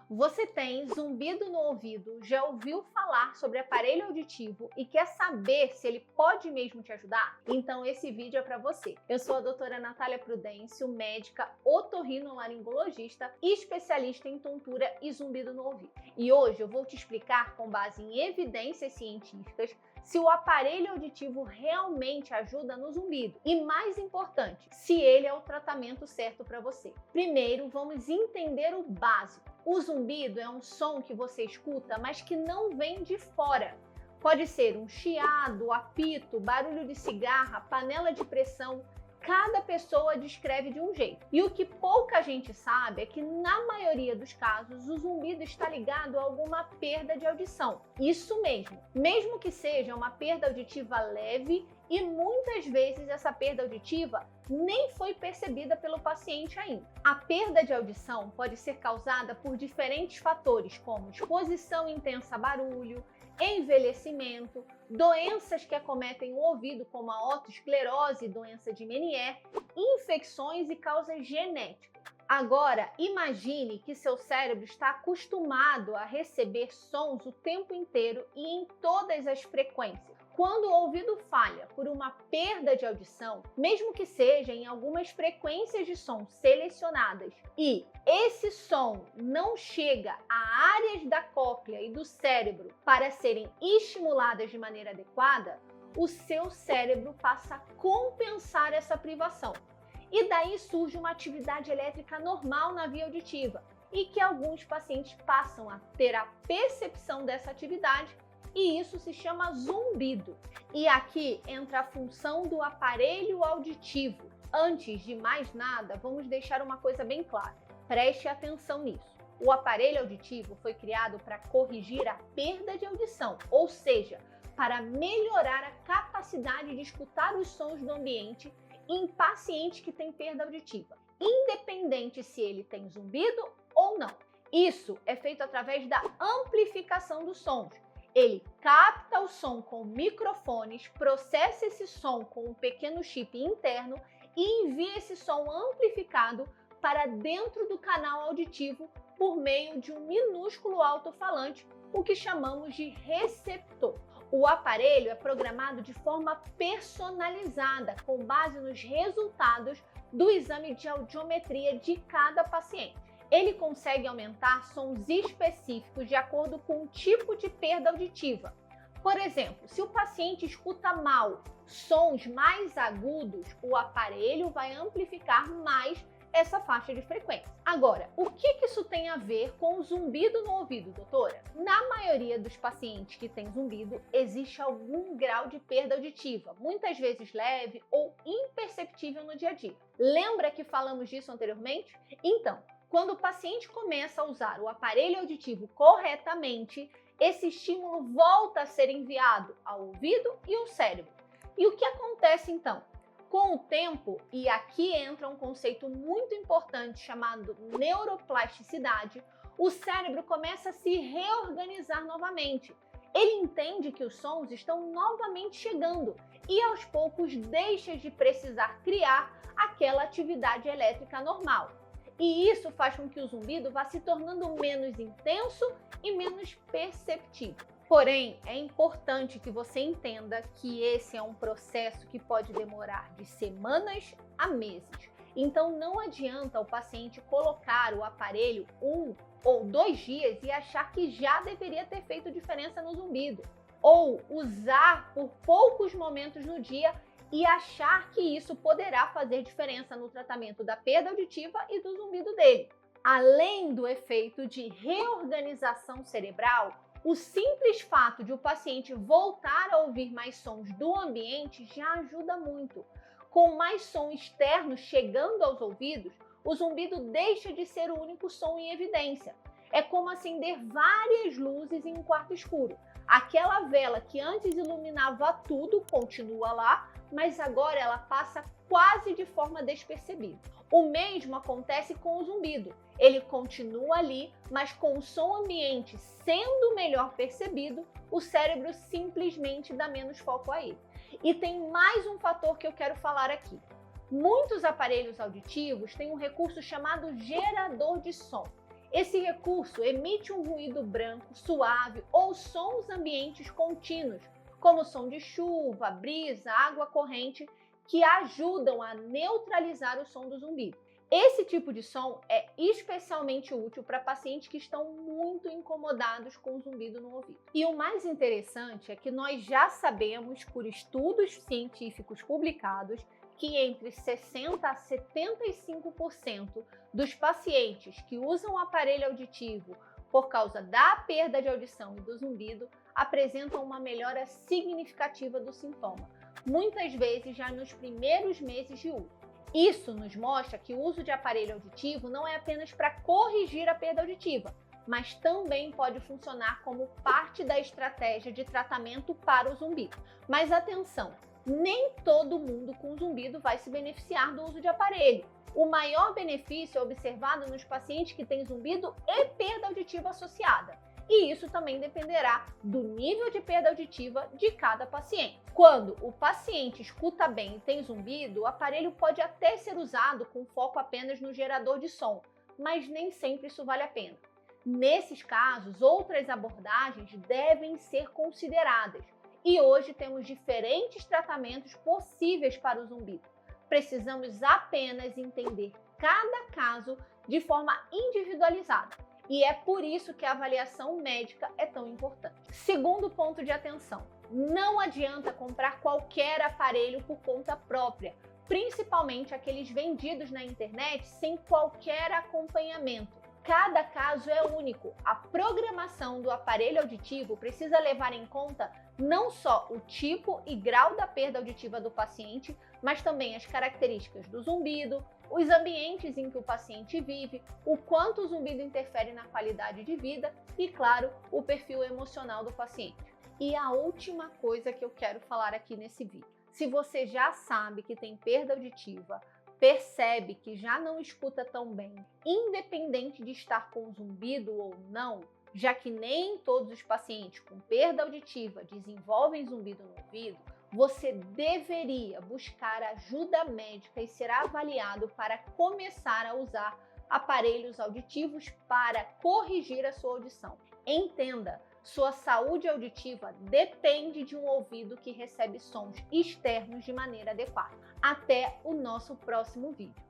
Você tem zumbido no ouvido, já ouviu falar sobre aparelho auditivo e quer saber se ele pode mesmo te ajudar? Então esse vídeo é para você. Eu sou a doutora Natália Prudêncio, médica otorrinolaringologista e especialista em tontura e zumbido no ouvido. E hoje eu vou te explicar, com base em evidências científicas, se o aparelho auditivo realmente ajuda no zumbido e, mais importante, se ele é o tratamento certo para você. Primeiro, vamos entender o básico. O zumbido é um som que você escuta, mas que não vem de fora. Pode ser um chiado, apito, barulho de cigarra, panela de pressão. Cada pessoa descreve de um jeito. E o que pouca gente sabe é que, na maioria dos casos, o zumbido está ligado a alguma perda de audição. Isso mesmo. Mesmo que seja uma perda auditiva leve, e muitas vezes essa perda auditiva nem foi percebida pelo paciente ainda. A perda de audição pode ser causada por diferentes fatores, como exposição intensa a barulho, envelhecimento, doenças que acometem o ouvido, como a otosclerose e doença de Meniere, infecções e causas genéticas. Agora, imagine que seu cérebro está acostumado a receber sons o tempo inteiro e em todas as frequências. Quando o ouvido falha por uma perda de audição, mesmo que seja em algumas frequências de som selecionadas, e esse som não chega a áreas da cóclea e do cérebro para serem estimuladas de maneira adequada, o seu cérebro passa a compensar essa privação. E daí surge uma atividade elétrica normal na via auditiva, e que alguns pacientes passam a ter a percepção dessa atividade, e isso se chama zumbido. E aqui entra a função do aparelho auditivo. Antes de mais nada, vamos deixar uma coisa bem clara. Preste atenção nisso. O aparelho auditivo foi criado para corrigir a perda de audição, ou seja, para melhorar a capacidade de escutar os sons do ambiente em pacientes que têm perda auditiva, independente se ele tem zumbido ou não. Isso é feito através da amplificação dos sons. Ele capta o som com microfones, processa esse som com um pequeno chip interno e envia esse som amplificado para dentro do canal auditivo por meio de um minúsculo alto-falante, o que chamamos de receptor. O aparelho é programado de forma personalizada, com base nos resultados do exame de audiometria de cada paciente. Ele consegue aumentar sons específicos de acordo com o tipo de perda auditiva. Por exemplo, se o paciente escuta mal sons mais agudos, o aparelho vai amplificar mais essa faixa de frequência. Agora, o que isso tem a ver com o zumbido no ouvido, doutora? Na maioria dos pacientes que têm zumbido, existe algum grau de perda auditiva, muitas vezes leve ou imperceptível no dia a dia. Lembra que falamos disso anteriormente? Então, quando o paciente começa a usar o aparelho auditivo corretamente, esse estímulo volta a ser enviado ao ouvido e ao cérebro. E o que acontece então? Com o tempo, e aqui entra um conceito muito importante chamado neuroplasticidade, o cérebro começa a se reorganizar novamente. Ele entende que os sons estão novamente chegando e aos poucos deixa de precisar criar aquela atividade elétrica normal. E isso faz com que o zumbido vá se tornando menos intenso e menos perceptível. Porém, é importante que você entenda que esse é um processo que pode demorar de semanas a meses. Então, não adianta o paciente colocar o aparelho 1 ou 2 dias e achar que já deveria ter feito diferença no zumbido. Ou usar por poucos momentos no dia e achar que isso poderá fazer diferença no tratamento da perda auditiva e do zumbido dele. Além do efeito de reorganização cerebral, o simples fato de o paciente voltar a ouvir mais sons do ambiente já ajuda muito. Com mais som externo chegando aos ouvidos, o zumbido deixa de ser o único som em evidência. É como acender várias luzes em um quarto escuro. Aquela vela que antes iluminava tudo continua lá, mas agora ela passa quase de forma despercebida. O mesmo acontece com o zumbido. Ele continua ali, mas com o som ambiente sendo melhor percebido, o cérebro simplesmente dá menos foco a ele. E tem mais um fator que eu quero falar aqui. Muitos aparelhos auditivos têm um recurso chamado gerador de som. Esse recurso emite um ruído branco, suave ou sons ambientes contínuos, como som de chuva, brisa, água corrente, que ajudam a neutralizar o som do zumbido. Esse tipo de som é especialmente útil para pacientes que estão muito incomodados com o zumbido no ouvido. E o mais interessante é que nós já sabemos, por estudos científicos publicados, que entre 60% a 75% dos pacientes que usam o aparelho auditivo por causa da perda de audição e do zumbido apresentam uma melhora significativa do sintoma, muitas vezes já nos primeiros meses de uso. Isso nos mostra que o uso de aparelho auditivo não é apenas para corrigir a perda auditiva, mas também pode funcionar como parte da estratégia de tratamento para o zumbido. Mas atenção, nem todo mundo com zumbido vai se beneficiar do uso de aparelho. O maior benefício é observado nos pacientes que têm zumbido e perda auditiva associada. E isso também dependerá do nível de perda auditiva de cada paciente. Quando o paciente escuta bem e tem zumbido, o aparelho pode até ser usado com foco apenas no gerador de som, mas nem sempre isso vale a pena. Nesses casos, outras abordagens devem ser consideradas. E hoje temos diferentes tratamentos possíveis para o zumbido. Precisamos apenas entender cada caso de forma individualizada. E é por isso que a avaliação médica é tão importante. Segundo ponto de atenção: não adianta comprar qualquer aparelho por conta própria, principalmente aqueles vendidos na internet sem qualquer acompanhamento. Cada caso é único. A programação do aparelho auditivo precisa levar em conta não só o tipo e grau da perda auditiva do paciente, mas também as características do zumbido, os ambientes em que o paciente vive, o quanto o zumbido interfere na qualidade de vida e, claro, o perfil emocional do paciente. E a última coisa que eu quero falar aqui nesse vídeo: se você já sabe que tem perda auditiva, percebe que já não escuta tão bem, independente de estar com zumbido ou não, já que nem todos os pacientes com perda auditiva desenvolvem zumbido no ouvido, você deveria buscar ajuda médica e ser avaliado para começar a usar aparelhos auditivos para corrigir a sua audição. Entenda, sua saúde auditiva depende de um ouvido que recebe sons externos de maneira adequada. Até o nosso próximo vídeo.